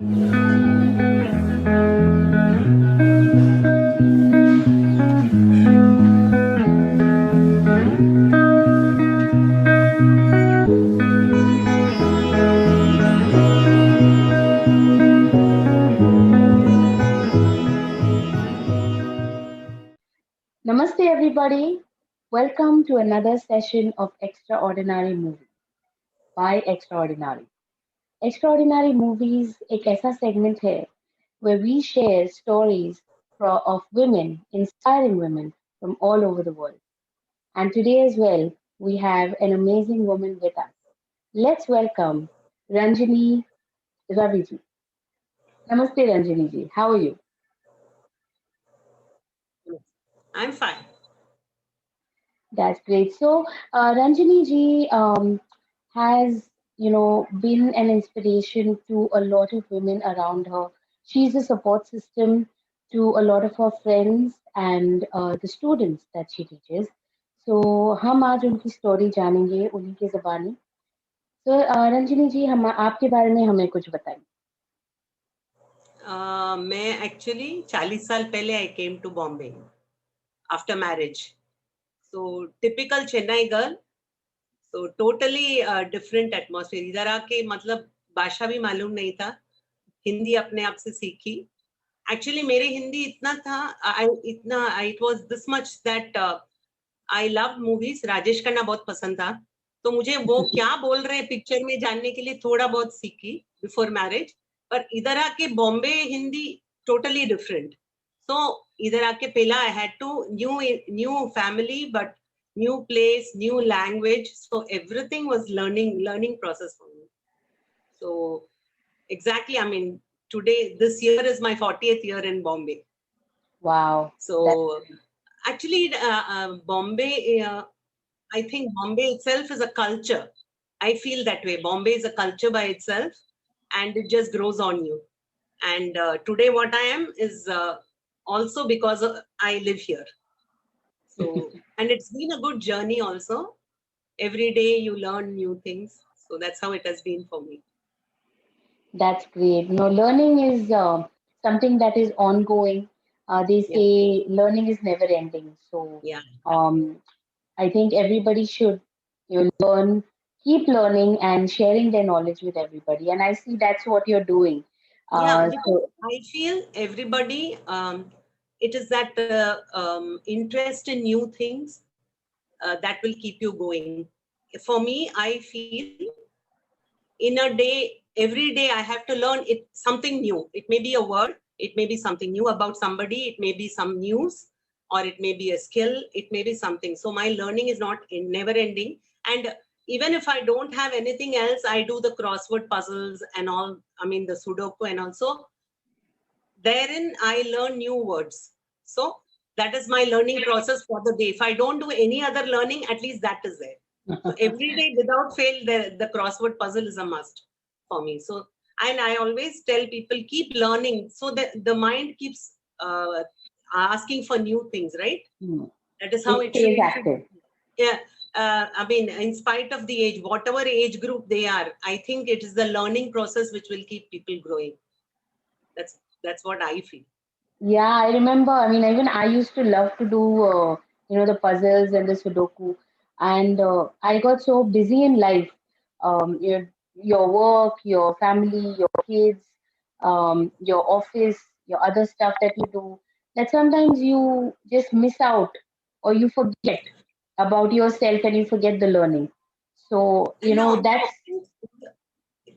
Namaste, everybody. Welcome to another session of Extraordinary Movie by Extraordinary. Extraordinary Movies एक ऐसा segment है where we share stories of women, inspiring women from all over the world. And today as well, we have an amazing woman with us. Let's welcome Ranjini Raviji. Namaste, Ranjini ji. How are you? I'm fine. That's great. So, Ranjini ji has, been an inspiration to a lot of women around her. She's a support system to a lot of her friends and the students that she teaches. So, हम आज उनकी story जानेंगे उन्हीं की ज़बानी. So, Ranjani जी हम आपके बारे में हमें कुछ बताइए. मैं एक्चुअली 40 साल पहले I came to Bombay after marriage. So typical Chennai girl. So totally different atmosphere. इधर आके मतलब भाषा भी मालूम नहीं था. हिंदी अपने आप से सीखी. एक्चुअली मेरे हिंदी इतना था, it was this much that I love movies. Rajesh Khanna बहुत पसंद था, तो मुझे वो क्या बोल रहे हैं पिक्चर में जानने के लिए थोड़ा बहुत सीखी बिफोर मैरिज. पर इधर आके Bombay Hindi totally different. So इधर आके पहला I had to new family but new place, new language. So everything was learning process for me. So exactly, I mean, this year is my 40th year in Bombay. Wow. So actually, Bombay, I think Bombay itself is a culture. I feel that way. Bombay is a culture by itself, and it just grows on you. And today, what I am is also because I live here. So, and it's been a good journey also. Every day you learn new things. So that's how it has been for me. That's great. No, learning is something that is ongoing. They Yeah. say learning is never ending. So Yeah. um, I think everybody should learn, keep learning, and sharing their knowledge with everybody. And I see that's what you're doing. Yeah, because So I feel everybody, it is that interest in new things that will keep you going. For me, I feel in a day, every day I have to learn something new. It may be a word, it may be something new about somebody, it may be some news, or it may be a skill, it may be something. So my learning is not never ending. And even if I don't have anything else, I do the crossword puzzles and all, I mean the Sudoku, and also therein I learn new words. So that is my learning process for the day. If I don't do any other learning, at least that is there. So every day without fail, the crossword puzzle is a must for me. So, and I always tell people, keep learning so that the mind keeps asking for new things, right? That is how it it should stays be. active. Yeah. I mean, in spite of the age, whatever age group they are, I think it is the learning process which will keep people growing. That's what I feel. Yeah, I remember. I mean, even I used to love to do, the puzzles and the Sudoku. And I got so busy in life, your work, your family, your kids, your office, your other stuff that you do, that sometimes you just miss out or you forget about yourself and you forget the learning. So, No, that's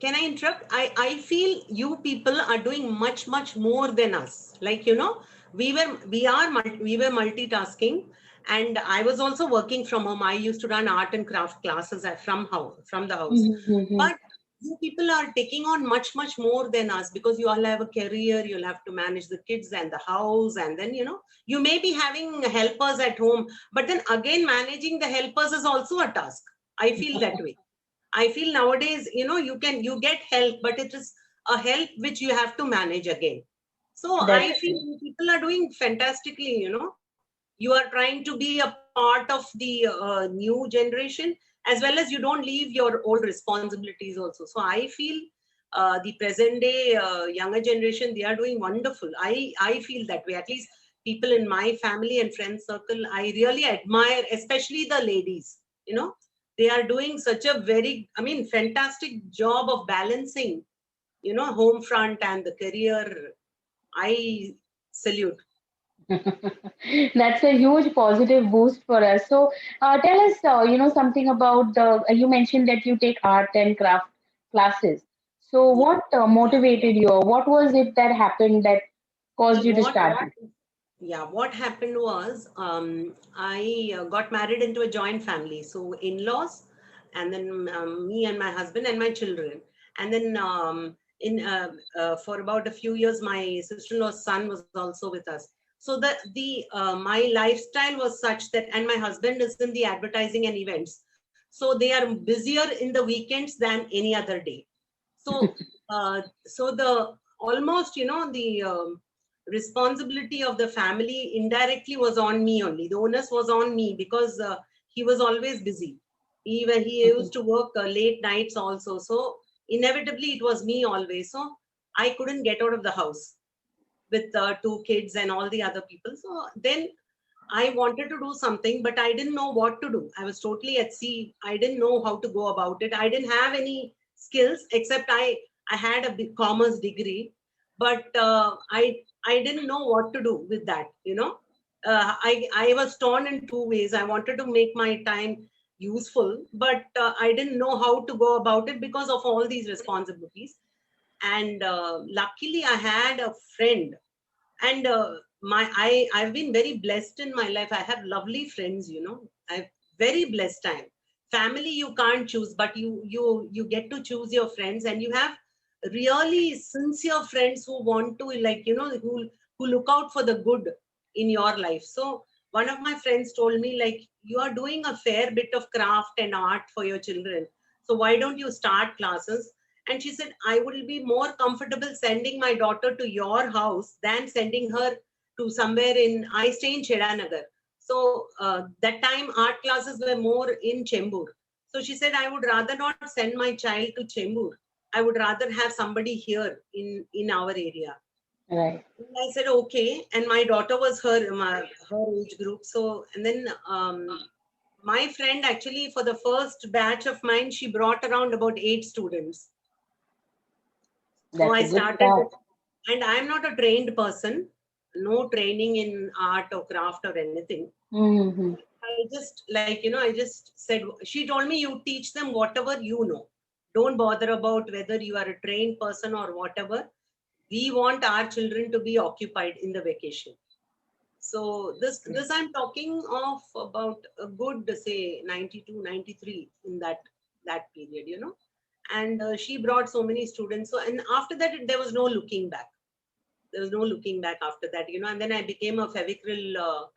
can I interrupt? I feel you people are doing much, much more than us. Like, we were multitasking, and I was also working from home. I used to run art and craft classes from the house. Mhm. But you people are taking on much, much more than us, because you all have a career, you'll have to manage the kids and the house, and then, you may be having helpers at home, but then again, managing the helpers is also a task. I feel that way. I feel nowadays, you get help, but it is a help which you have to manage again. So That's I feel you people are doing fantastically, You are trying to be a part of the new generation, as well as you don't leave your old responsibilities also. So I feel the present day younger generation, they are doing wonderful. I feel that way. At least people in my family and friend circle, I really admire, especially the ladies. You know, they are doing such a very, I mean, fantastic job of balancing, you know, home front and the career. I salute. That's a huge positive boost for us. So, tell us, something about the. You mentioned that you take art and craft classes. So, Yeah. what motivated you, or what was it that happened that caused See you to what start it? Yeah, what happened was I got married into a joint family. So in-laws, and then me and my husband and my children. And then in for about a few years, my sister-in-law's son was also with us. So the my lifestyle was such that, and my husband is in the advertising and events. So they are busier in the weekends than any other day. So so the almost, you know, the responsibility of the family indirectly was on me only. The onus was on me because he was always busy. He Okay. used to work late nights also. So inevitably it was me always. So I couldn't get out of the house with two kids and all the other people. So then I wanted to do something, but I didn't know what to do. I was totally at sea. I didn't know how to go about it. I didn't have any skills except I had a big commerce degree, but I didn't know what to do with that. You know, I was torn in two ways. I wanted to make my time useful, but I didn't know how to go about it because of all these responsibilities. And luckily, I had a friend, and I've been very blessed in my life. I have lovely friends, you know. I've very blessed time. Family you can't choose, but you get to choose your friends, and you have really sincere friends who want to, like, you know, who look out for the good in your life. So one of my friends told me, like, you are doing a fair bit of craft and art for your children, so why don't you start classes? And she said, I will be more comfortable sending my daughter to your house than sending her to somewhere in, I stay in Chedanagar. So that time art classes were more in Chembur. So she said, I would rather not send my child to Chembur. I would rather have somebody here in our area. Right. And I said, okay. And my daughter was her age group. So, and then my friend actually, for the first batch of mine, she brought around about 8 students. So That's I a good started start. with, and I'm not a trained person, no training in art or craft or anything. Mm-hmm. I just, like, you know, I just said, she told me, you teach them whatever you know. Don't bother about whether you are a trained person or whatever. We want our children to be occupied in the vacation. So this I'm talking of about a good, say, 92, 93, in that period, you know. And she brought so many students. So, and after that, there was no looking back. There was no looking back after that, you know. And then I became a Fevicryl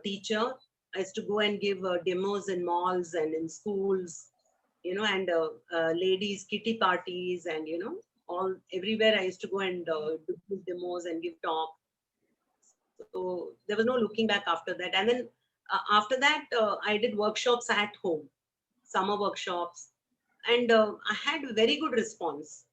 teacher. I used to go and give demos in malls and in schools, you know, and ladies kitty parties, and, you know, all everywhere I used to go and do demos and give talk. So there was no looking back after that. And then after that, I did workshops at home, summer workshops, and I had very good response.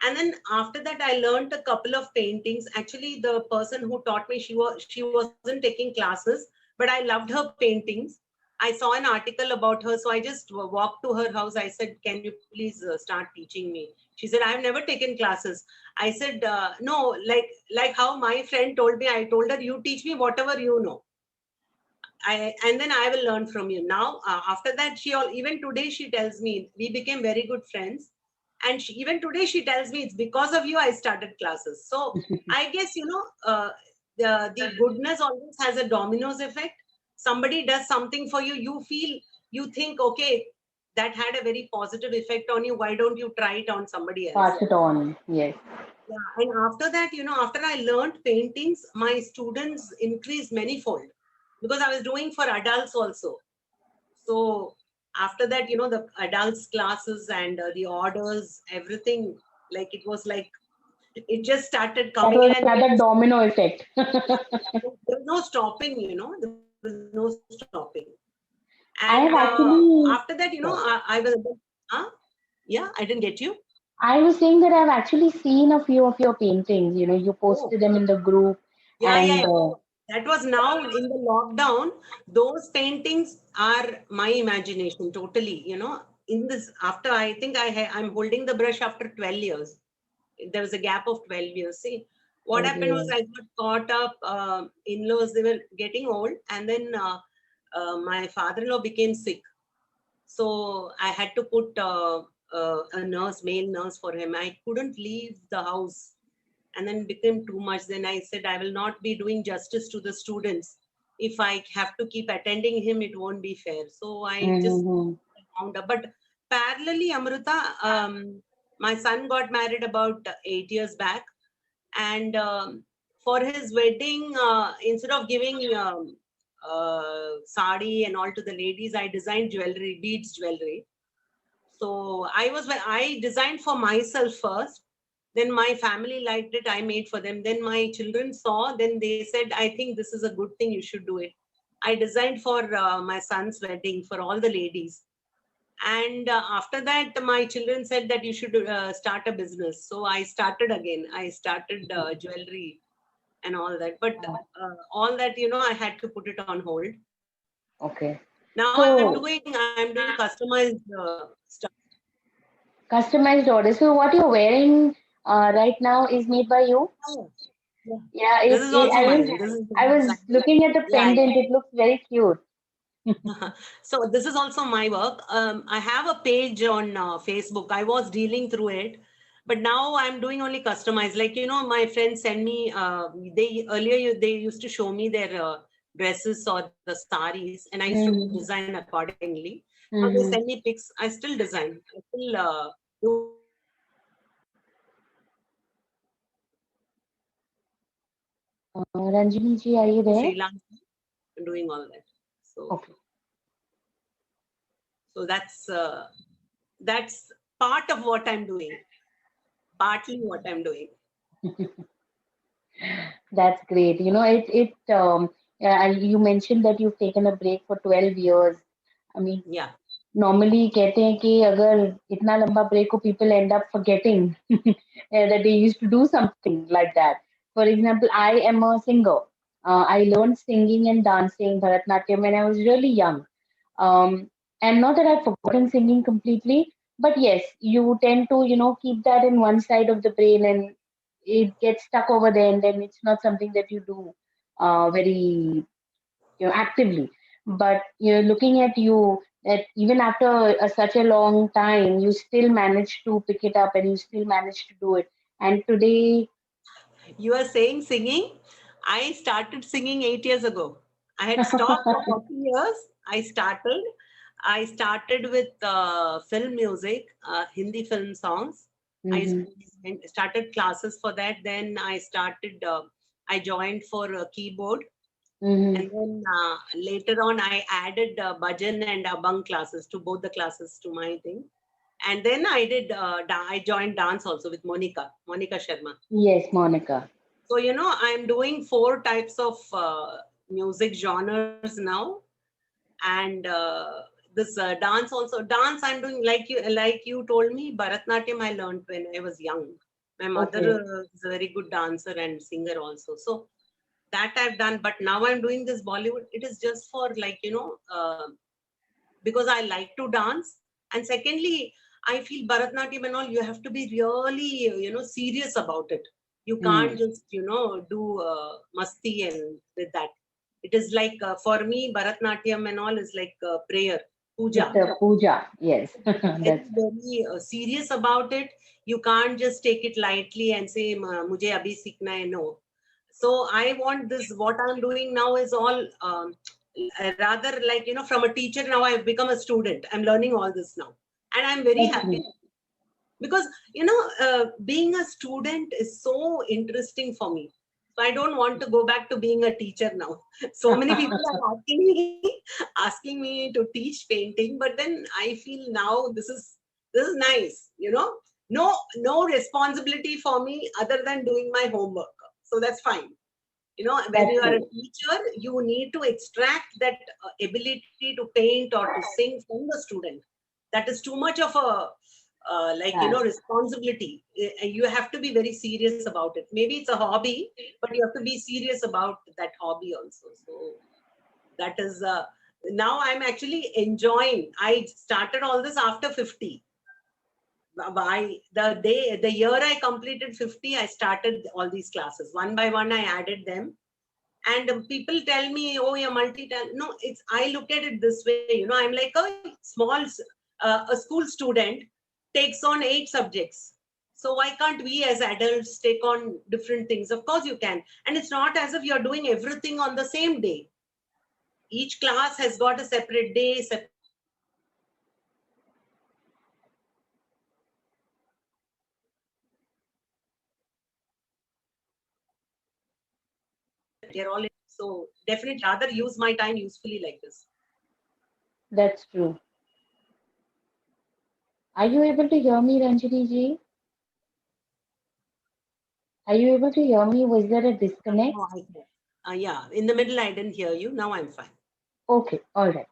And then after that, I learned a couple of paintings. Actually, the person who taught me, she wasn't taking classes, but I loved her paintings. I saw an article about her, so I just walked to her house. I said, can you please start teaching me? She said, I've never taken classes. I said, no, like how my friend told me, I told her, you teach me whatever you know. And then I will learn from you. Now, after that, even today she tells me, we became very good friends. And even today she tells me, it's because of you I started classes. So I guess, you know, the goodness always has a dominoes effect. Somebody does something for you, you think, okay, that had a very positive effect on you. Why don't you try it on somebody else? Pass it on. Yes. Yeah. And after that, you know, after I learned paintings, my students increased manifold because I was doing for adults also. So after that, you know, the adults classes and the orders, everything, like it was like it just started That coming in, was and another domino effect. there was no stopping, you know, there was no stopping. And I have after actually, that, you know, sorry. I was, huh? Yeah, I didn't get you. I was saying that I've actually seen a few of your paintings. You know, you Oh, posted them in the group, yeah, yeah, and yeah. That was now in the lockdown. Those paintings are my imagination totally. In this, after I think I'm holding the brush after 12 years. There was a gap of 12 years. See, what oh happened was dear. I got caught up. In-laws, they were getting old, and then my father-in-law became sick. So I had to put a nurse, male nurse for him. I couldn't leave the house, and then it became too much. Then I said, I will not be doing justice to the students. If I have to keep attending him, it won't be fair. So I just Mm-hmm. wound up. But parallelly, Amrita, my son got married about 8 years back, and for his wedding, instead of giving sari and all to the ladies, I designed jewelry, beads jewelry. So I designed for myself first. Then my family liked it. I made for them. Then my children saw. Then they said, "I think this is a good thing. You should do it." I designed for my son's wedding for all the ladies. And after that, my children said that you should start a business. So I started again. I started jewelry and all that. But all that, I had to put it on hold. Okay. Now So I'm doing customized stuff. customized order. So what you're wearing right now is made by you? Oh, yeah. Yeah. This is also mine. This is I was looking at the yeah, yeah. pendant. It looks very cute. So this is also my work. I have a page on Facebook. I was dealing through it, but now I'm doing only customized. Like my friends send me. They earlier they used to show me their dresses or the saris, and I used to Mm-hmm. design accordingly. Now they send me Mm-hmm. pics. I still design. I still do customization. Ranjini ji, are you there? Freelance and doing all that. So Okay. that's part of what I'm doing. Partly what I'm doing. That's great. You know, yeah, you mentioned that you've taken a break for 12 years. I mean, Yeah. normally कहते हैं कि अगर इतना लंबा break हो, people end up forgetting that they used to do something like that. For example, I am a singer. I learned singing and dancing Bharatnatyam when I was really young. And not that I've forgotten singing completely, but yes, you tend to, keep that in one side of the brain and it gets stuck over there, and then it's not something that you do very, actively. But looking at you, that even after such a long time, you still manage to pick it up and you still manage to do it. And today, You are saying singing. I started singing 8 years ago. I had stopped for 40 years. I started with film music, Hindi film songs. I hmm started classes for that. Then I joined for keyboard. hmm And then later on, I added bhajan and abang classes to both the classes to my thing. And then I joined dance also with Monica Sharma. yes, Monica. So, I'm doing four types of music genres now. And this dance also. Dance I'm doing like you told me, Bharatnatyam I learned when I was young. My mother Okay. is a very good dancer and singer also. So that I've done. But now I'm doing this Bollywood. It is just for because I like to dance. And secondly, I feel Bharatnatyam and all, you have to be really, serious about it. You Hmm. can't just, do masti and with that. It is like, for me, Bharatnatyam and all is like prayer, It's puja. a puja. Yes, Very, that's very serious about it. You can't just take it lightly and say, Mujhe abhi seekhna hai. No. So I want this, what I'm doing now is all rather like, from a teacher, now I've become a student. I'm learning all this now. And I'm very that's happy great. because, being a student is so interesting for me. So I don't want to go back to being a teacher now. So many people are asking me to teach painting, but then I feel now this is nice, No, no responsibility for me other than doing my homework. So that's fine. When That's you are a great. teacher, you need to extract that ability to paint or to sing from the student. That is too much of a responsibility. You have to be very serious about it. Maybe it's a hobby, but you have to be serious about that hobby also. So that is, now I'm actually enjoying. I started all this after 50. By the year I completed 50, I started all these classes. One by one, I added them. And people tell me, oh, you're multi-talented. No, I look at it this way. I'm like a school student takes on 8 subjects. So why can't we as adults take on different things? Of course you can. And it's not as if you're doing everything on the same day. Each class has got a separate day, separate. They're all so definitely rather use my time usefully like this. That's true. Are you able to hear me, Ranjini ji? Are you able to hear me? Was there a disconnect? No, yeah, in the middle I didn't hear you. Now I'm fine. Okay, all right.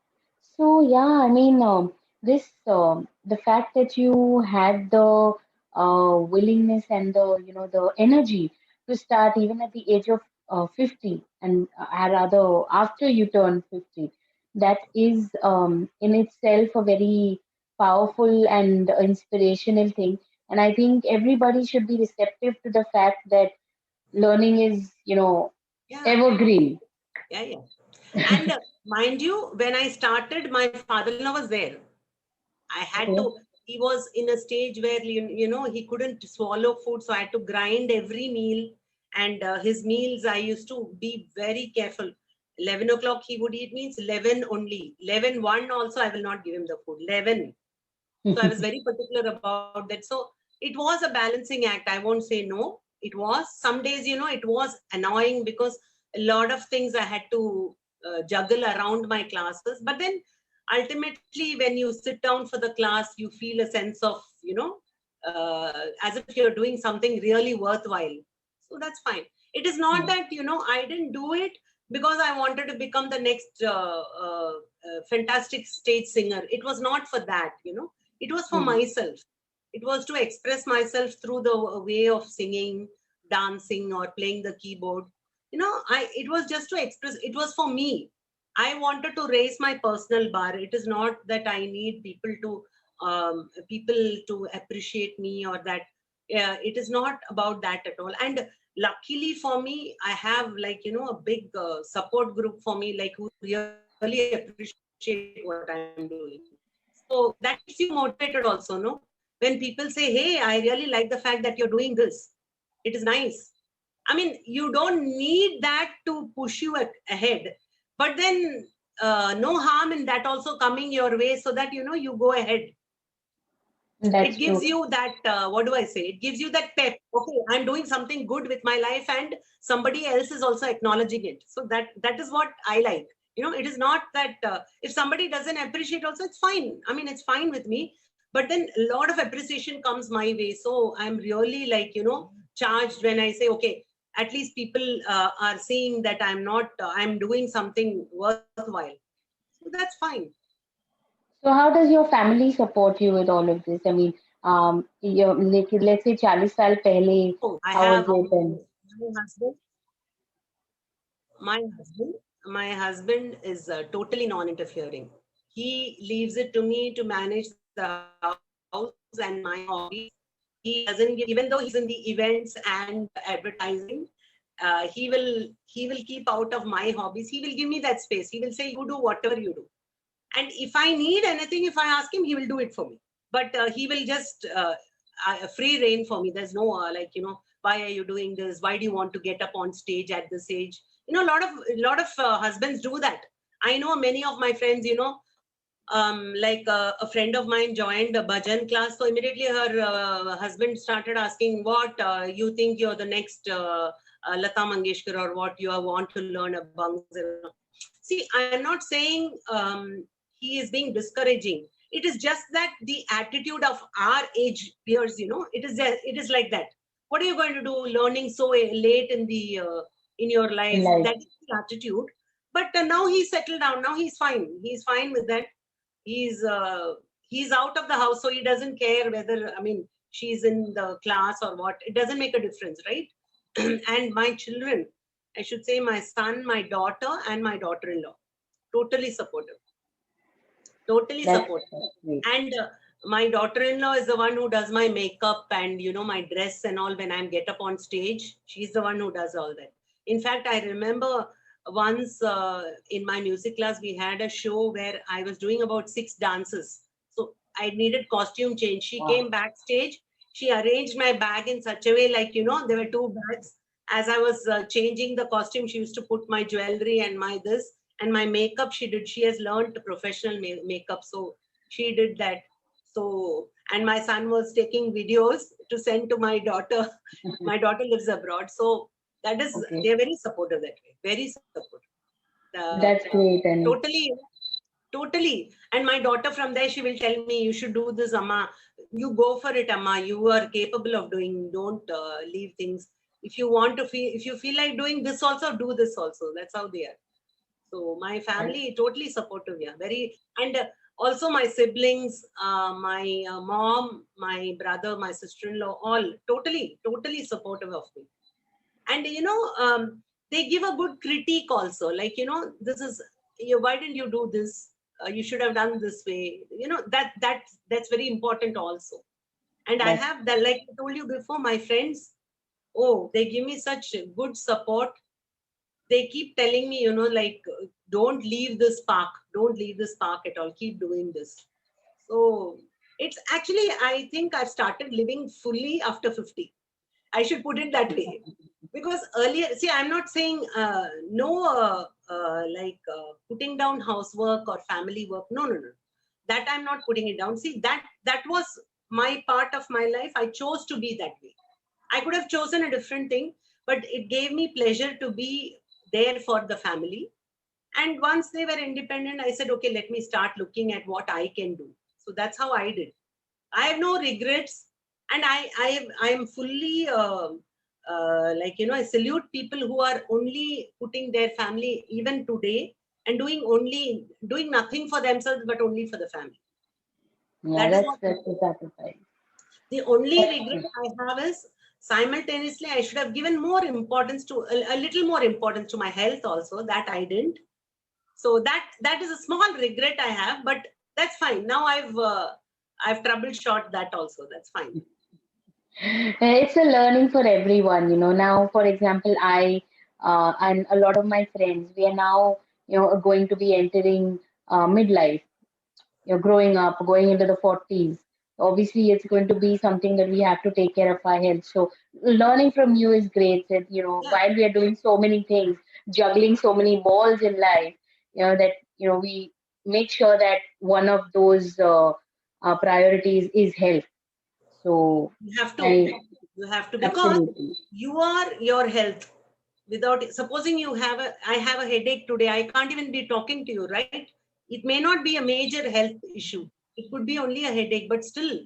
So yeah, I mean, the fact that you had the willingness and the energy to start even at the age of 50, and rather after you turn 50, that is in itself a very powerful and inspirational thing. And I think everybody should be receptive to the fact that learning is, Yeah, evergreen. yeah. And mind you, when I started, my father-in-law was there. I had Okay. to, he was in a stage where, he couldn't swallow food. So I had to grind every meal. And his meals, I used to be very careful. 11 o'clock he would eat, means 11 only. 11:01 also, I will not give him the food. 11. So I was very particular about that. So it was a balancing act. I won't say no. It was. Some days, it was annoying because a lot of things I had to juggle around my classes. But then ultimately, when you sit down for the class, you feel a sense of, as if you're doing something really worthwhile. So that's fine. It is not that, I didn't do it because I wanted to become the next fantastic stage singer. It was not for that. It was for Hmm. myself. It was to express myself through the way of singing, dancing, or playing the keyboard. It was just to express. It was for me. I wanted to raise my personal bar. It is not that I need people to appreciate me, or that. It is not about that at all. And luckily for me, I have a big support group for me, who really appreciate what I'm doing. So that keeps you motivated also, no? When people say, hey, I really like the fact that you're doing this. It is nice. I mean, you don't need that to push you ahead. But then no harm in that also coming your way, so that, you go ahead. It That's gives true. you that, what do I say? It gives you that pep. Okay, I'm doing something good with my life, and somebody else is also acknowledging it. So that is what I like. It is not that if somebody doesn't appreciate also, it's fine. I mean, it's fine with me. But then a lot of appreciation comes my way. So I'm really charged when I say, okay, at least people are seeing that I'm doing something worthwhile. So that's fine. So how does your family support you with all of this? I mean, like, let's say 40 साल पहले, Oh, I how was have it? And my husband. My husband, my husband is totally non-interfering. He leaves it to me to manage the house and my hobbies. He doesn't give, even though he's in the events and advertising, he will keep out of my hobbies. He will give me that space. He will say, "You do whatever you do." And if I need anything, if I ask him, he will do it for me. But he will just free reign for me. There's no why are you doing this? Why do you want to get up on stage at this age? A lot of husbands do that. I know many of my friends, a friend of mine joined a bhajan class. So immediately her husband started asking, what you think you're the next Lata Mangeshkar, or what you want to learn a bhangra? See, I'm not saying he is being discouraging. It is just that the attitude of our age peers, it is like that. What are you going to do learning so late in your life? like, That is the attitude. But now he's settled down. Now he's fine. He's fine with that. He's He's out of the house, so he doesn't care whether, I mean, she's in the class or what. It doesn't make a difference, right? And my children, I should say my son, my daughter, and my daughter-in-law, totally supportive. Totally That's supportive. great. And my daughter-in-law is the one who does my makeup and, you know, my dress and all when I get up on stage. She's the one who does all that. In fact, I remember once in my music class, we had a show where I was doing about 6 dances. So I needed costume change. She Wow. came backstage. She arranged my bag in such a way, like, you know, there were 2 bags. As I was changing the costume, she used to put my jewelry and my this and my makeup. She did. She has learned professional makeup. So she did that. So, and my son was taking videos to send to my daughter. My daughter lives abroad. So that is, Okay. they're very supportive that way. Very supportive. That's great. And Totally, totally. And my daughter from there, she will tell me, you should do this, Amma. You go for it, Amma. You are capable of doing. Don't leave things. If you want to feel, if you feel like doing this also, do this also. That's how they are. So my family totally supportive, yeah, very, and also my siblings, my mom, my brother, my sister-in-law, all totally supportive of me. And you know, they give a good critique also, like, you know, this is, why didn't you do this? You should have done this way. You know, that's very important also. And I that's have that, like I told you before, my friends, oh, they give me such good support. They keep telling me, you know, like, don't leave this park, don't leave this park at all, keep doing this. So it's actually, I think I've started living fully after 50. I should put it that way. Because earlier, see, I'm not saying no, putting down housework or family work. No, no, no. That I'm not putting it down. See, that was my part of my life. I chose to be that way. I could have chosen a different thing, but it gave me pleasure to be there for the family. And once they were independent, I said, okay, let me start looking at what I can do. So that's how I did. I have no regrets, and I am fully like, you know, I salute people who are only putting their family even today and doing nothing for themselves but only for the family. yeah. That is what That's the sacrifice. the only That's regret great. I have is simultaneously I should have given more importance to a little more importance to my health also, that I didn't. So that is a small regret I have, but that's fine. Now I've troubleshot that also. That's fine. It's a learning for everyone, you know. Now, for example, I and a lot of my friends, we are now, you know, going to be entering midlife, you know, growing up, going into the 40s. Obviously, it's going to be something that we have to take care of our health. So, learning from you is great. That, you know, Yeah. while we are doing so many things, juggling so many balls in life, you know, that, you know, we make sure that one of those priorities is health. So, You have to. I You have to, because absolutely. you are your health. Without, supposing I have a headache today, I can't even be talking to you, right? It may not be a major health issue. It could be only a headache, but still,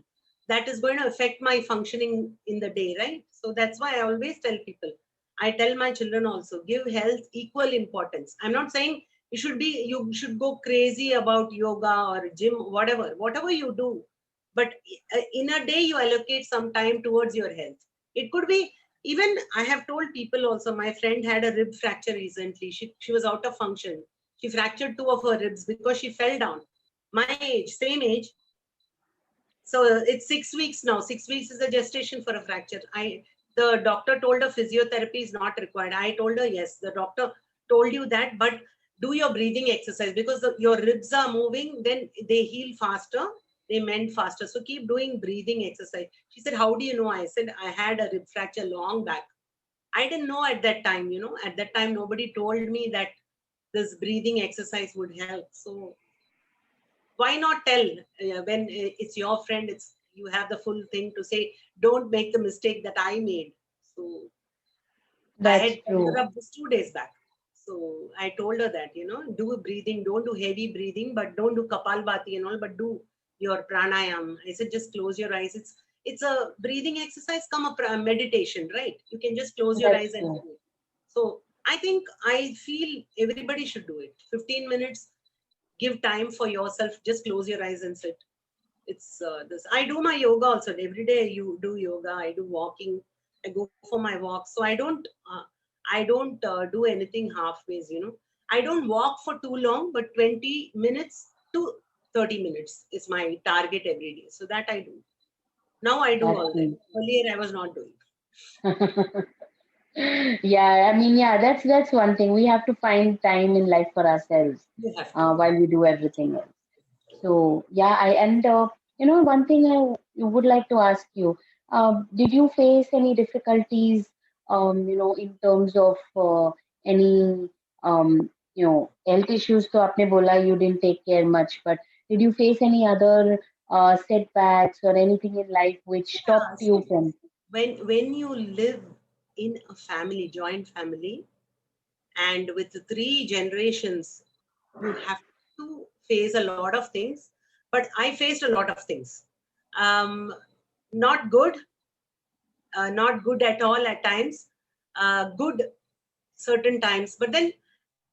that is going to affect my functioning in the day, right? So that's why I always tell people. I tell my children also, give health equal importance. I'm not saying you should go crazy about yoga or gym, whatever you do. But in a day, you allocate some time towards your health. It could be, even I have told people also, my friend had a rib fracture recently. She was out of function. She fractured 2 of her ribs because she fell down. My age, same age. So it's 6 weeks now. 6 weeks is the gestation for a fracture. The doctor told her physiotherapy is not required. I told her, yes, the doctor told you that, but do your breathing exercise, because your ribs are moving, then they heal faster, they mend faster. So keep doing breathing exercise. She said, how do you know? I said, I had a rib fracture long back. I didn't know at that time, you know, at that time, nobody told me that this breathing exercise would help. So why not tell, when it's your friend, you have the full thing to say, don't make the mistake that I made. So I That's had called her true. up this 2 days back. So I told her that, you know, do breathing, don't do heavy breathing, but don't do Kapalbhati and all, but do your pranayam. I said, just close your eyes. It's a breathing exercise, come a meditation, right? You can just close your That's eyes and true. do it. So I feel everybody should do it. 15 minutes, give time for yourself, just close your eyes and sit. It's this. I do my yoga also every day. You do yoga. I do walking. I go for my walks. So I don't do anything halfways. I don't walk for too long, but 20 minutes to 30 minutes is my target every day. So that I do. Now I do That's all that. me. Earlier I was not doing. Yeah, I mean, yeah, that's one thing. We have to find time in life for ourselves You have to. while we do everything else. So yeah, one thing I would like to ask you, did you face any difficulties, in terms of any, health issues? So आपने बोला you didn't take care much, but did you face any other setbacks or anything in life which Yeah. stopped you So from? when you live in a family, joint family, and with the three generations, you have to face a lot of things. But I faced a lot of things. Um, Not good, not good at all at times. Good certain times, but then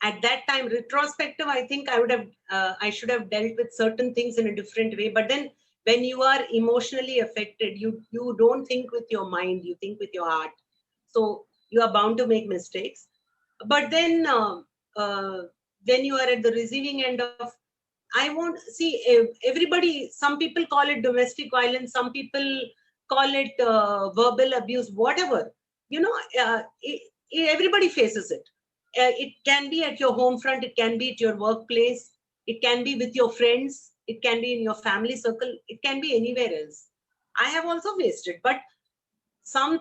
at that time, retrospective, I think I should have dealt with certain things in a different way. But then when you are emotionally affected, you don't think with your mind, you think with your heart. So you are bound to make mistakes. But then uh, when you are at the receiving end of, I won't see everybody, some people call it domestic violence, some people call it verbal abuse, whatever. You know, everybody faces it. It can be at your home front, it can be at your workplace, it can be with your friends, it can be in your family circle, it can be anywhere else. I have also faced it, but some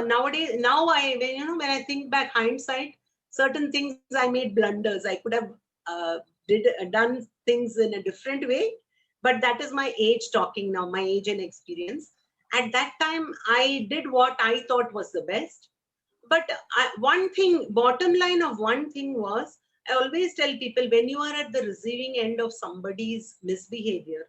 nowadays, now I when when I think back hindsight, certain things I made blunders. I could have uh, done things in a different way, but that is my age talking now, my age and experience. At that time, I did what I thought was the best. But one thing, bottom line of one thing was, I always tell people, when you are at the receiving end of somebody's misbehavior,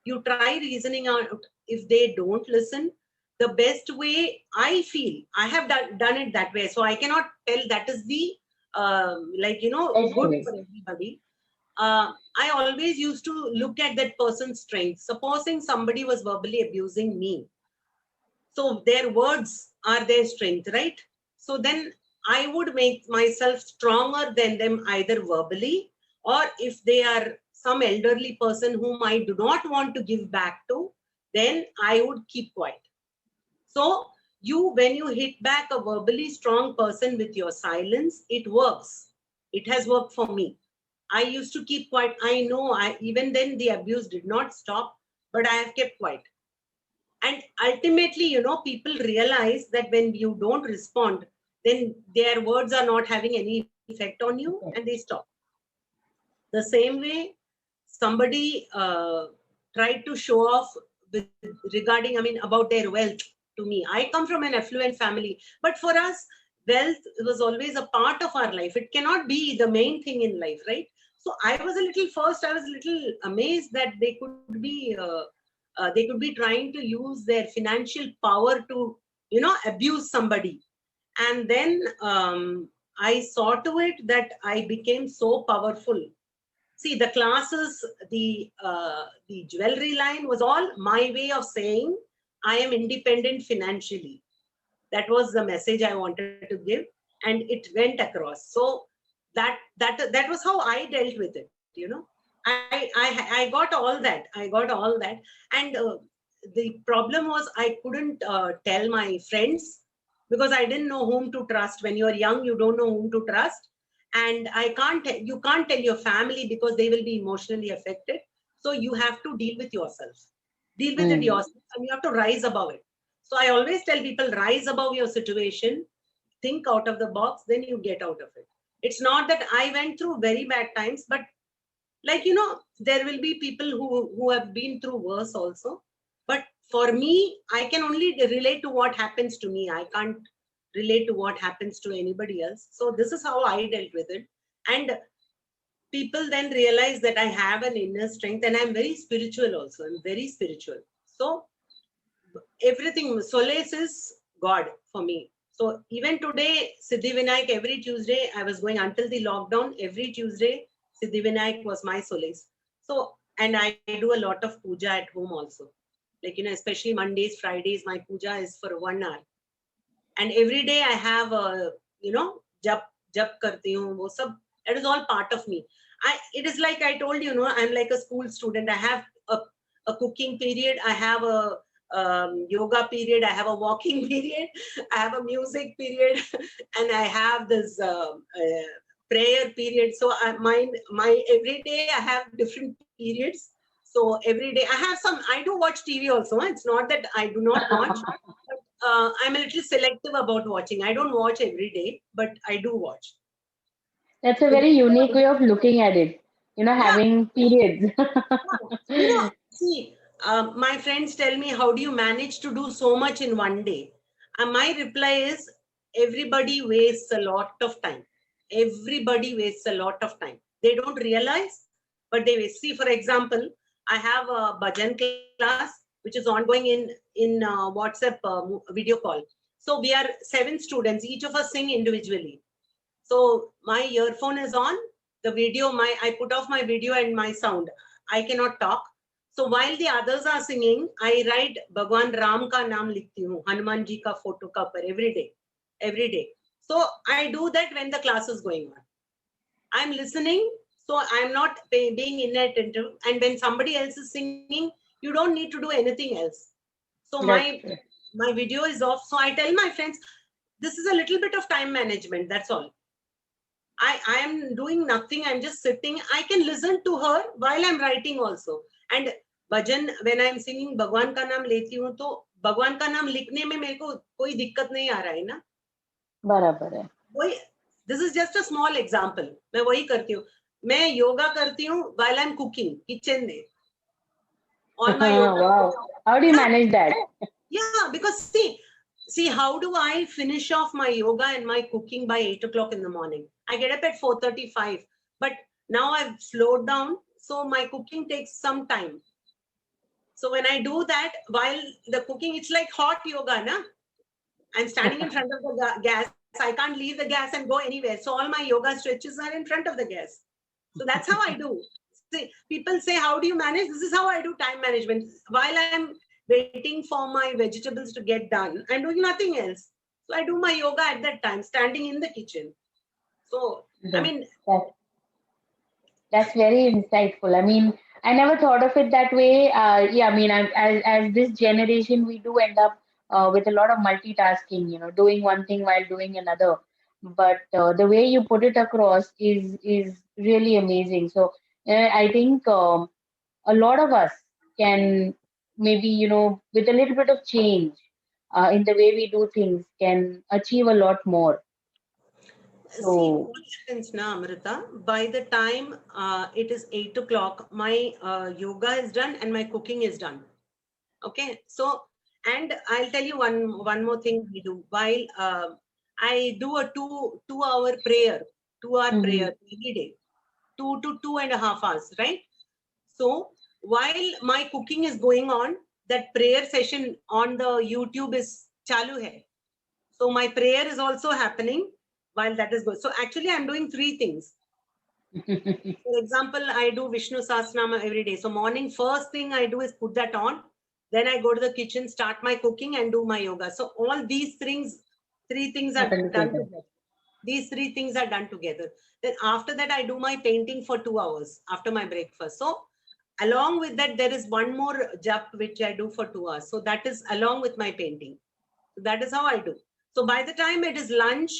you try reasoning out. If they don't listen, the best way, I feel, I have done it that way, so I cannot tell that is the Best good way. for everybody. I always used to look at that person's strength. Supposing somebody was verbally abusing me, so their words are their strength, right? So then I would make myself stronger than them, either verbally, or if they are some elderly person whom I do not want to give back to, then I would keep quiet. So when you hit back a verbally strong person with your silence, it works. It has worked for me. I used to keep quiet. I know even then the abuse did not stop, but I have kept quiet. And ultimately, people realize that when you don't respond, then their words are not having any effect on you, and they stop. The same way, somebody tried to show off regarding, about their wealth to me. I come from an affluent family, but for us, wealth was always a part of our life. It cannot be the main thing in life, right? So I was a little amazed that they could be trying to use their financial power to, abuse somebody. And then I saw to it that I became so powerful. See, the classes, the jewelry line was all my way of saying I am independent financially. That was the message I wanted to give, and it went across. So that was how I dealt with it. I got all that. I got all that, and the problem was I couldn't tell my friends, because I didn't know whom to trust. When you're young, you don't know whom to trust, and you can't tell your family because they will be emotionally affected. So you have to deal with yourself, deal with it Mm. yourself, and you have to rise above it. So I always tell people, rise above your situation, think out of the box, then you get out of it. It's not that I went through very bad times, but there will be people who have been through worse also. But for me, I can only relate to what happens to me. I can't relate to what happens to anybody else. So this is how I dealt with it. And people then realize that I have an inner strength, and I'm very spiritual also. I'm very spiritual. So everything, solace is God for me. So even today, Siddhi Vinayak, every Tuesday, I was going until the lockdown, every Tuesday, Siddhi Vinayak was my solace. So And I do a lot of puja at home also. Like, especially Mondays, Fridays, my puja is for 1 hour. And every day I have a, jap, karti hu, wo sab, it is all part of me. It is like I told you, I'm like a school student. I have a cooking period. I have a yoga period. I have a walking period. I have a music period, and I have this prayer period. So my every day I have different periods. So every day I have some. I do watch TV also. It's not that I do not watch. I'm a little selective about watching. I don't watch every day, but I do watch. That's a very unique way of looking at it. Yeah, Having periods. see, my friends tell me, how do you manage to do so much in one day? And my reply is, everybody wastes a lot of time. Everybody wastes a lot of time. They don't realize, but they waste. See, for example, I have a bhajan class which is ongoing in WhatsApp video call. So we are 7 students. Each of us sing individually. So my earphone is on. The video, I put off my video and my sound. I cannot talk. So while the others are singing, I write Bhagwan Ram ka naam likhti hu, Hanuman ji ka photo ka par every day. So I do that when the class is going on. I'm listening, so I'm not being inattentive. And when somebody else is singing, you don't need to do anything else. So That's my video is off. So I tell my friends, this is a little bit of time management. That's all. I am doing nothing. I'm just sitting. I can listen to her while I'm writing also. And bhajan, when I'm singing भगवान का नाम लेती हूँ, तो भगवान का नाम लिखने में मेरे को कोई दिक्कत नहीं आ रहा है ना. बराबर है. वही, this is just a small example. मैं वही करती हूँ. मैं योगा करती हूँ while I'm cooking kitchen में. All my yoga. Wow. How do you manage that? Yeah, because see, how do I finish off my yoga and my cooking by 8 o'clock in the morning? I get up at 4:35, but now I've slowed down, so my cooking takes some time. So when I do that while the cooking, it's like hot yoga, na? I'm standing in front of the gas. I can't leave the gas and go anywhere. So all my yoga stretches are in front of the gas. So that's how I do. See, people say, how do you manage? This is how I do time management. While I'm waiting for my vegetables to get done, I'm doing nothing else. So I do my yoga at that time, standing in the kitchen. So, I mean, that's very insightful. I mean, I never thought of it that way. Yeah, I mean, as this generation, we do end up with a lot of multitasking, doing one thing while doing another. But the way you put it across is really amazing. So I think a lot of us can maybe, with a little bit of change in the way we do things, can achieve a lot more. see, So, what happens now, Amrita, by the time it is 8 o'clock, my yoga is done and my cooking is done. Okay, so, and I'll tell you one more thing we do. While I do a 2 hour prayer, 2 hour prayer every day, 2 to 2.5 hours, right? So while my cooking is going on, that prayer session on the YouTube is chalu hai. So my prayer is also happening while that is going. So actually I'm doing 3 things. For example, I do Vishnu Sahasranama every day. So morning, first thing I do is put that on. Then I go to the kitchen, start my cooking and do my yoga. So all these 3 things are done together. These 3 things are done together. Then after that, I do my painting for 2 hours after my breakfast. So along with that, there is one more jap which I do for 2 hours. So that is along with my painting. So that is how I do. So by the time it is lunch,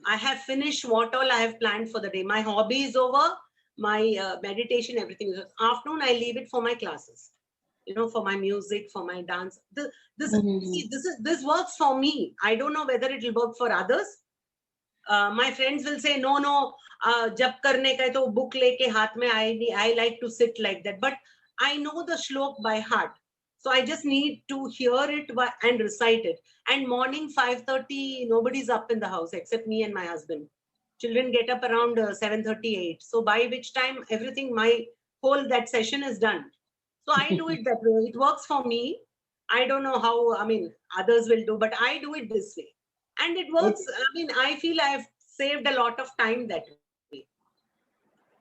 I have finished what all I have planned for the day. My hobby is over, my meditation, everything is over. Afternoon, I leave it for my classes, for my music, for my dance. This works for me. I don't know whether it will work for others. My friends will say, no, jab karne ka hai to book leke haath mein, I like to sit like that. But I know the shlok by heart. So I just need to hear it and recite it. And morning 5:30, nobody's up in the house except me and my husband. Children get up around 7:38. So by which time everything, my whole that session is done. So I do it that way. It works for me. I don't know how, others will do, but I do it this way. And it works. I feel I've saved a lot of time that way.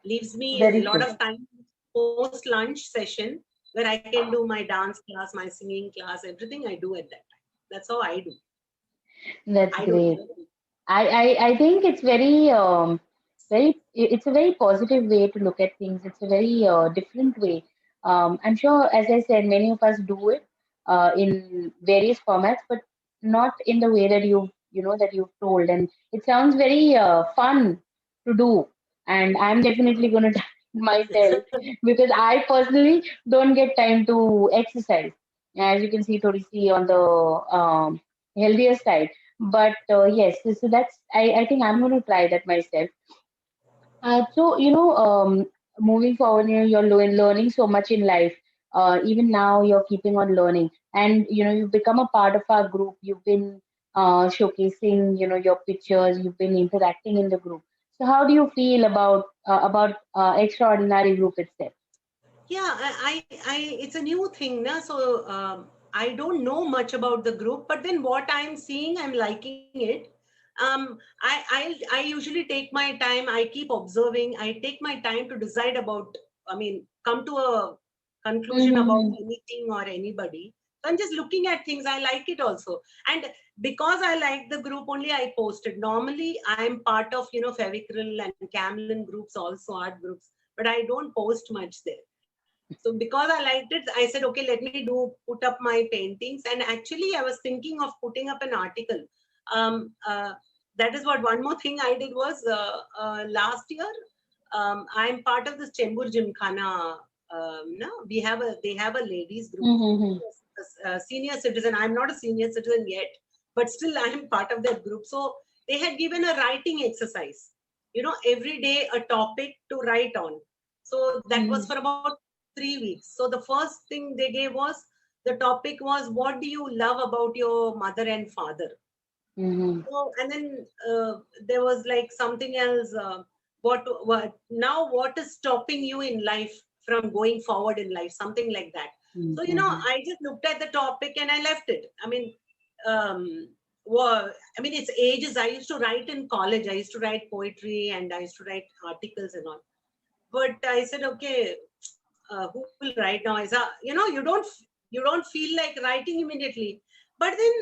Leaves me a very lot true. of time. post lunch session where I can do my dance class, my singing class, everything I do at that time. That's how I do. That's I don't great. know. I think it's it's a very positive way to look at things. It's a very different way. I'm sure, as I said, many of us do it in various formats, but not in the way that that you've told. And it sounds very fun to do. And I'm definitely going to try it myself because I personally don't get time to exercise. As you can see, Thodi on the healthier side, but yes, so that's I think I'm going to try that myself. So moving forward, you're learning so much in life. Even now, you're keeping on learning, and you've become a part of our group. You've been showcasing, your pictures. You've been interacting in the group. So, how do you feel about Extraordinary Group itself? Yeah, it's a new thing, na? So I don't know much about the group, but then what I'm seeing, I'm liking it. I usually take my time. I keep observing. I take my time to decide about. I mean, come to a conclusion about Mm-hmm. anything or anybody. So I'm just looking at things. I like it also, and because I like the group, only I posted. Normally, I'm part of Fevicryl and Camlin groups, also art groups, but I don't post much there. So because I liked it, I said, okay, let me put up my paintings. And actually, I was thinking of putting up an article. Um, uh, that is what one more thing I did was last year. I'm part of this Chembur Gymkhana. No, they have a ladies group, Mm-hmm. a senior citizen. I'm not a senior citizen yet, but still I'm part of that group. So they had given a writing exercise. Every day a topic to write on. So that was for about 3 weeks. So the first thing they gave was, the topic was, what do you love about your mother and father? Mm-hmm. So, and then there was like something else. What now? What is stopping you in life from going forward in life? Something like that. So Mm-hmm. I just looked at the topic and I left it. Um, I mean, it's ages. I used to write in college. I used to write poetry and I used to write articles and all. But I said, okay, who will write now? You don't feel like writing immediately. But then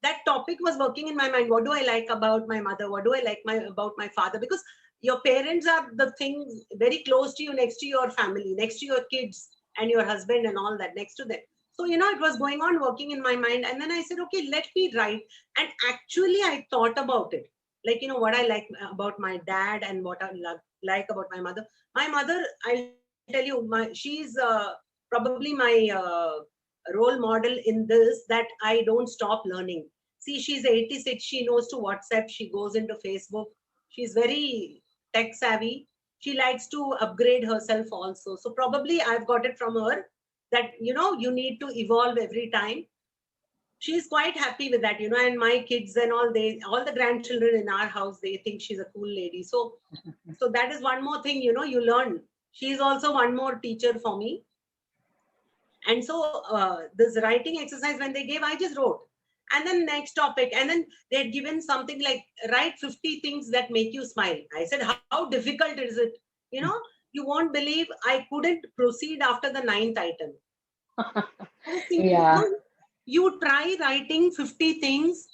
that topic was working in my mind. What do I like about my mother? What do I like about my father? Because your parents are the things very close to you, next to your family, next to your kids and your husband and all that, next to them. So it was going on working in my mind, and then I said, okay, let me write. And actually, I thought about it, like what I like about my dad and what I like about my mother. My mother, I'll tell you, she's probably my role model in this, that I don't stop learning. See, she's 86. She knows to WhatsApp. She goes into Facebook. She's very tech savvy. She likes to upgrade herself also. So probably I've got it from her, that you need to evolve every time. She's quite happy with that. And my kids and all the grandchildren in our house, they think she's a cool lady. So that is one more thing, you learn. She's also one more teacher for me. And so this writing exercise, when they gave, I just wrote. And then next topic. And then they had given something like, write 50 things that make you smile. I said, how difficult is it? You know, you won't believe I couldn't proceed after the ninth item. I was thinking, Yeah. you try writing 50 things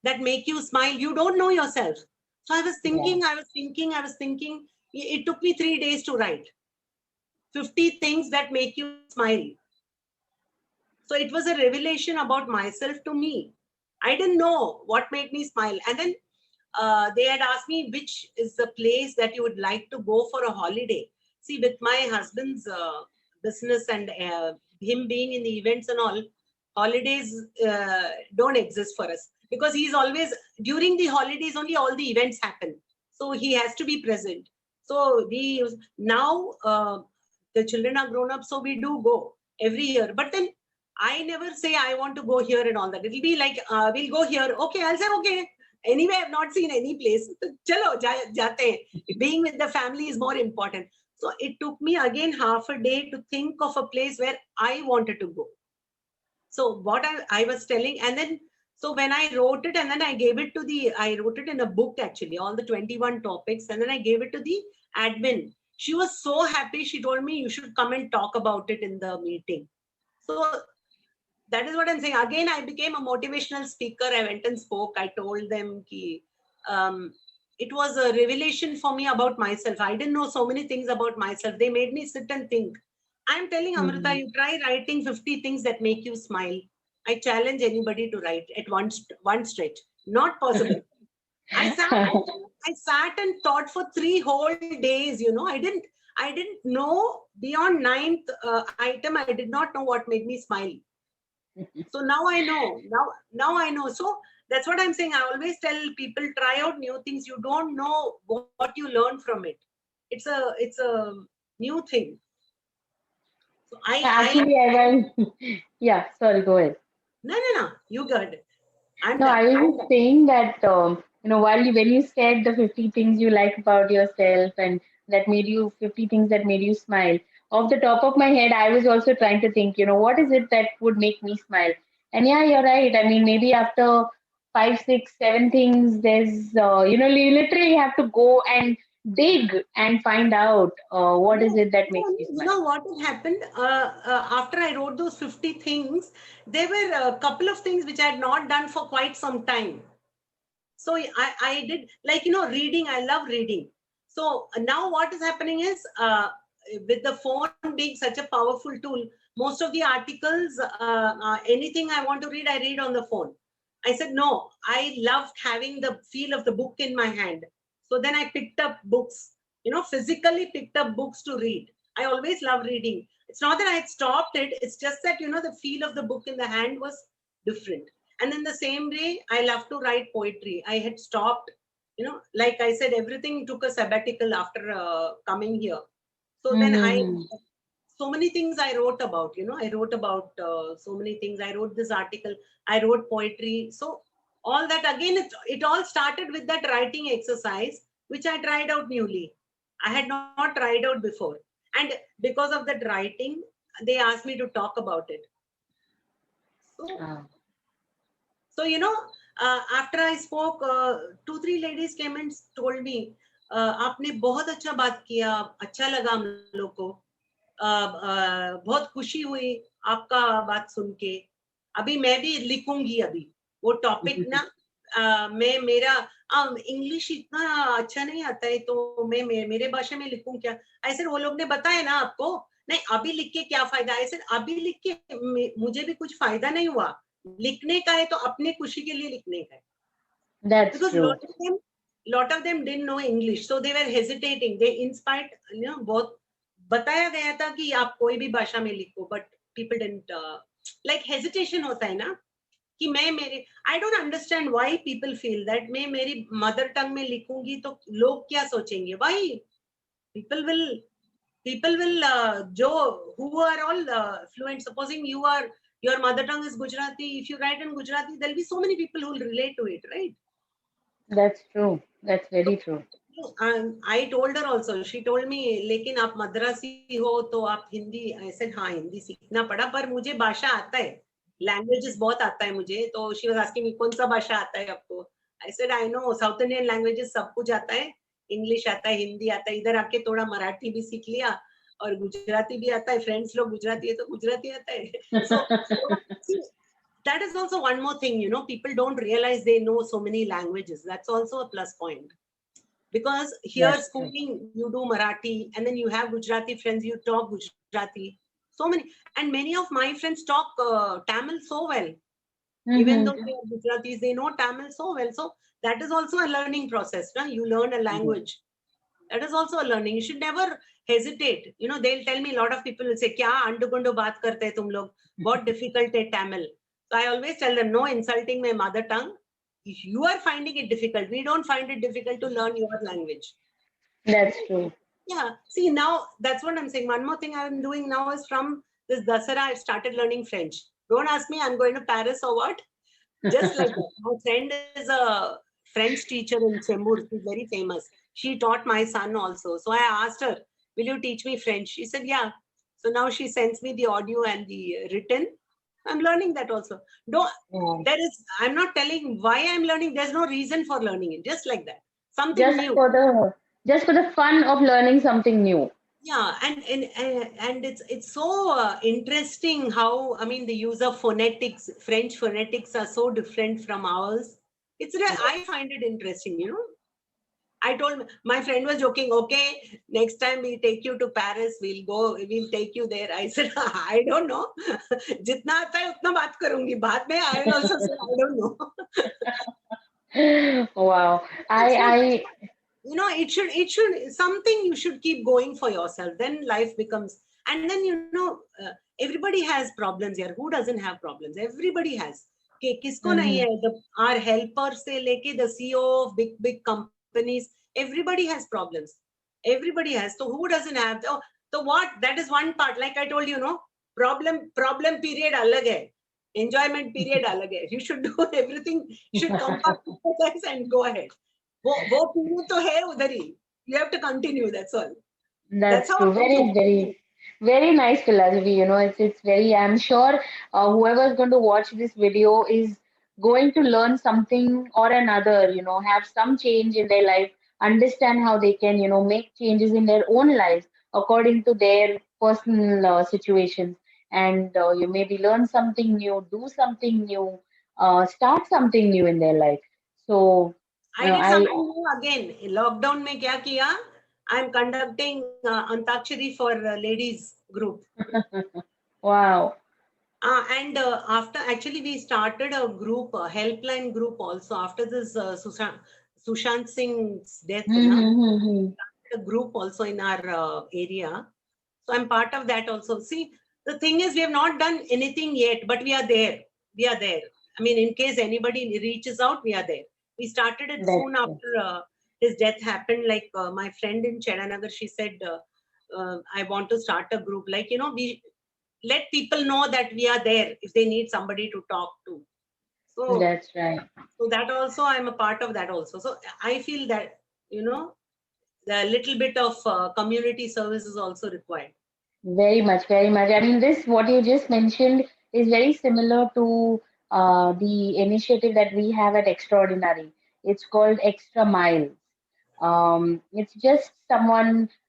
that make you smile. You don't know yourself. So I was Yeah. thinking, I was thinking, I was thinking. It took me 3 days to write 50 things that make you smile. So it was a revelation about myself to me. I didn't know what made me smile. And then they had asked me, which is the place that you would like to go for a holiday. See, with my husband's business and him being in the events and all, holidays don't exist for us, because he's always, during the holidays only all the events happen. So he has to be present. So we now the children are grown up, so we do go every year. But then I never say I want to go here and all that. It'll be like, we'll go here. Okay, I'll say, okay. Anyway, I've not seen any place. Chalo, jate hain. Being with the family is more important. So it took me again half a day to think of a place where I wanted to go. So what I was telling, and then, so when I wrote it, and then I wrote it in a book actually, all the 21 topics, and then I gave it to the admin. She was so happy. She told me you should come and talk about it in the meeting. So that is what I'm saying. Again, I became a motivational speaker. I went and spoke. I told them ki, it was a revelation for me about myself. I didn't know so many things about myself. They made me sit and think. I'm telling Amrita, you try writing 50 things that make you smile. I challenge anybody to write at one stretch. Not possible. I sat and thought for 3 whole days. I didn't know beyond ninth item. I did not know what made me smile. So now I know. Now I know. So that's what I'm saying. I always tell people, try out new things. You don't know what you learn from it. It's a new thing. So Actually, yeah, sorry, go ahead. No. You got it. I'm No, done. I was just saying that, when you said the 50 things you like about yourself and that made you 50 things that made you smile, off the top of my head, I was also trying to think, what is it that would make me smile? And yeah, you're right. I mean, maybe after five, six, seven things, there's, you literally have to go and dig and find out what is No, it that makes you you smile. know what had happened after I wrote those 50 things, there were a couple of things which I had not done for quite some time. So I did, like, reading. I love reading. So now what is happening is, with the phone being such a powerful tool, most of the articles, anything I want to read, I read on the phone. I said, no, I loved having the feel of the book in my hand. So then I picked up books, physically picked up books to read. I always love reading. It's not that I had stopped it. It's just that, the feel of the book in the hand was different. And in the same way, I love to write poetry. I had stopped, like I said, everything took a sabbatical after coming here. So then Mm-hmm. so many things I wrote about, I wrote about so many things. I wrote this article, I wrote poetry. So all that, again, it all started with that writing exercise, which I tried out newly. I had not tried out before. And because of that writing, they asked me to talk about it. So Ah. So, after I spoke, 2-3 ladies came and told me, आपने बहुत अच्छा बात किया, अच्छा लगा हम लोग को, बहुत खुशी हुई आपका बात सुन के. अभी मैं भी लिखूंगी अभी वो टॉपिक ना. मैं मेरा इंग्लिश इतना अच्छा नहीं आता है, तो मैं मेरे भाषा में लिखूं क्या? ऐसे वो लोग ने बताया ना आपको. नहीं, अभी लिख के क्या फायदा? ऐसे अभी लिख के मुझे भी कुछ फायदा नहीं हुआ. लिखने का है तो अपने खुशी के लिए लिखने का है. That's Because true. lot of them didn't know English, so they were hesitating. They inspired, बहुत बताया गया था कि आप कोई भी भाषा में लिखो, but people didn't, like hesitation होता है ना कि मैं मेरे, I don't understand why people feel that मैं मेरी मदर टंग में लिखूंगी तो लोग क्या सोचेंगे? Why people will who are all fluent, supposing your mother tongue is Gujarati, if you write in Gujarati, there'll be so many people who will relate to it, right? That's true. That's So very true. I told her also. She told me, लेकिन आप मद्रासी हो तो आप Hindi. I said हाँ, हिंदी सीखना पड़ा, पर मुझे भाषा आता है, लैंग्वेजेस बहुत आता है मुझे. तो she was asking me, कौन सा भाषा आता है आपको? I said I know South Indian languages सब कुछ आता है, इंग्लिश आता है, हिंदी आता है. इधर आके थोड़ा मराठी भी सीख लिया और गुजराती भी आता है. फ्रेंड्स लोग गुजराती है तो गुजराती आता है. So see, that is also one more thing. People don't realize they know so many languages. That's also a plus point. Because here That's true. schooling, you do Marathi, and then you have Gujarati friends, you talk Gujarati. So many, and many of my friends talk Tamil so well. Even though Mm-hmm. they are Gujaratis, they know Tamil so well. So that is also a learning process. No? You learn a language. That is also a learning. You should never hesitate. They'll tell me, a lot of people will say, "Kya andu-gundu baat karte hai tum log? What difficult hai Tamil?" So I always tell them, no insulting my mother tongue. If you are finding it difficult, we don't find it difficult to learn your language. That's true. Yeah. See, now that's what I'm saying. One more thing I'm doing now is, from this Dasara, I've started learning French. Don't ask me, I'm going to Paris or what. Just like that. My friend is a French teacher in Chembur. She's very famous. She taught my son also. So I asked her, will you teach me French? She said, yeah. So now she sends me the audio and the written. I'm learning that also. No, Yeah. I'm not telling why I'm learning. There's no reason for learning it. Just like that. Something Just new. for the just for the fun of learning something new. Yeah, and it's so interesting how, I mean, the use of phonetics, French phonetics are so different from ours. I find it interesting, you know. I told my friend was joking, okay, next time we take you to Paris, we'll take you there. I said, I don't know. जितना आता है उतना बात करूंगी. बाद में I will also say, I don't know. Wow. It's not, I you know, it should something you should keep going for yourself. Then life becomes, and then, you know, everybody has problems here. Who doesn't have problems? Everybody has. कि किसको नहीं Mhm. है? Our helper से लेके the CEO of big companies, everybody has problems. Everybody has. So who doesn't have? Oh, so what? That is one part. Like I told you, no, problem period अलग है. Enjoyment period अलग है. You should do everything. You should compartmentalize and go ahead. वो पीने तो है उधर ही. You have to continue. That's all. That's That's how true. I do. Very nice philosophy. You know, it's very. I'm sure whoever is going to watch this video is going to learn something or another. You know, have some change in their life, understand how they can, make changes in their own lives according to their personal situations, and you maybe learn something new, do something new, start something new in their life. So, I did I something new again. Lockdown में क्या किया? I'm conducting Antakshari for ladies group. wow. And after, actually, we started a group, a helpline group also. After this Sushant Singh's death, na, Mm-hmm. a group also in our area. So I'm part of that also. See, the thing is, we have not done anything yet, but we are there. We are there. I mean, in case anybody reaches out, we are there. We started it That's soon true. after his death happened. Like my friend in Chedanagar, she said, I want to start a group. Like, you know, we let people know that we are there if they need somebody to talk to. So, That's right. so that also, I'm a part of that also. So I feel that, you know, the little bit of community service is also required. Very much, very much. I mean, this, what you just mentioned, is very similar to the initiative that we have at Extraordinary. It's called Extra Miles. It's just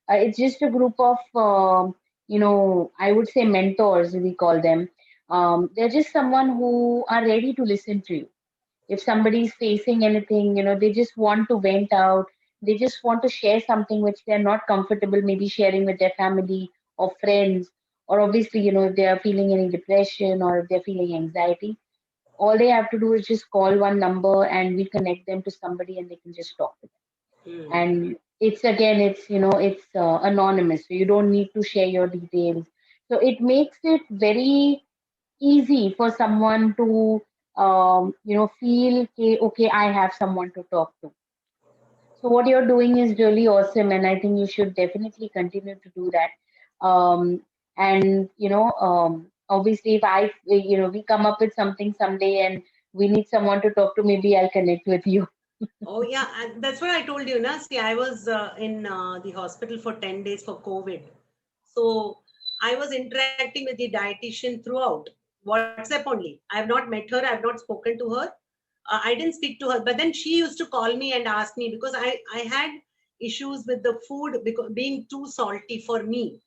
it's just a group of, I would say mentors, we call them. They're just someone who are ready to listen to you. If somebody is facing anything, they just want to vent out, they just want to share something which they're not comfortable maybe sharing with their family or friends, or obviously, if they are feeling any depression or if they're feeling anxiety, all they have to do is just call one number and we connect them to somebody and they can just talk to them. Hmm. And it's again, it's anonymous, so you don't need to share your details. So it makes it very easy for someone to feel okay, okay, I have someone to talk to. So what you're doing is really awesome, and I think you should definitely continue to do that. And obviously, if we come up with something someday and we need someone to talk to, maybe I'll connect with you. Oh yeah, and that's what I told you. Na, see, I was in the hospital for 10 days for COVID, so I was interacting with the dietitian throughout WhatsApp only. I have not met her. I have not spoken to her. I didn't speak to her, but then she used to call me and ask me because I had issues with the food because being too salty for me.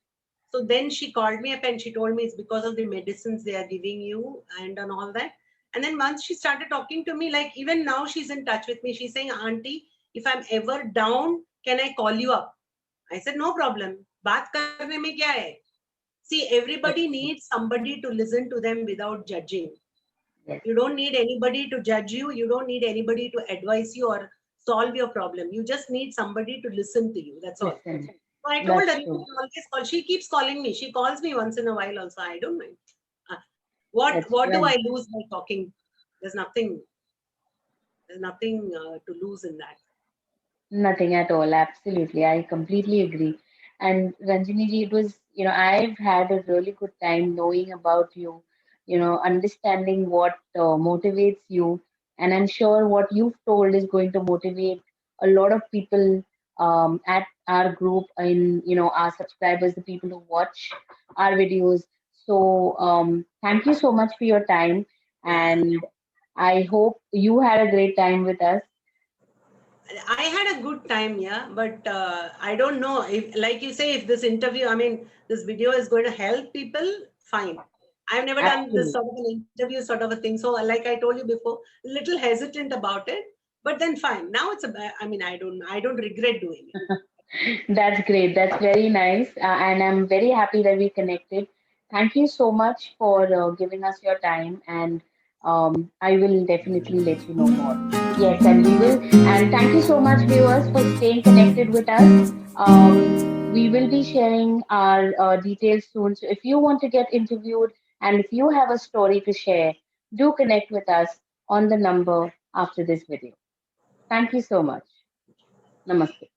So then she called me up and she told me it's because of the medicines they are giving you and all that. And then once she started talking to me, like even now she's in touch with me. She's saying, Auntie, if I'm ever down, can I call you up? I said, no problem. बात करने में क्या है? See, everybody That's needs somebody to listen to them without judging. yes, You don't need anybody to judge you. You don't need anybody to advise you or solve your problem. You just need somebody to listen to you. That's all. listen, So I told her, that's you true. can always call. She keeps calling me. She calls me once in a while also. I don't mind. Uh, what That's what do right. I lose by talking? There's nothing. There's nothing to lose in that. Nothing at all. Absolutely. I completely agree. And Ranjini ji, it was, I've had a really good time knowing about you, understanding what motivates you. And I'm sure what you've told is going to motivate a lot of people at our group and, our subscribers, the people who watch our videos. So thank you so much for your time. Yeah. And I hope you had a great time with us. I had a good time, yeah, but I don't know if, like you say, if this interview, I mean, this video is going to help people, fine. I've never done this Absolutely. sort of an interview sort of a thing. So, like I told you before, a little hesitant about it, but then fine. Now it's I mean, I don't regret doing it. That's great. That's very nice. And I'm very happy that we connected. Thank you so much for giving us your time. And I will definitely let you know more. Yes, and we will. And thank you so much, viewers, for staying connected with us. We will be sharing our details soon. So if you want to get interviewed and if you have a story to share, do connect with us on the number after this video. Thank you so much. Namaste.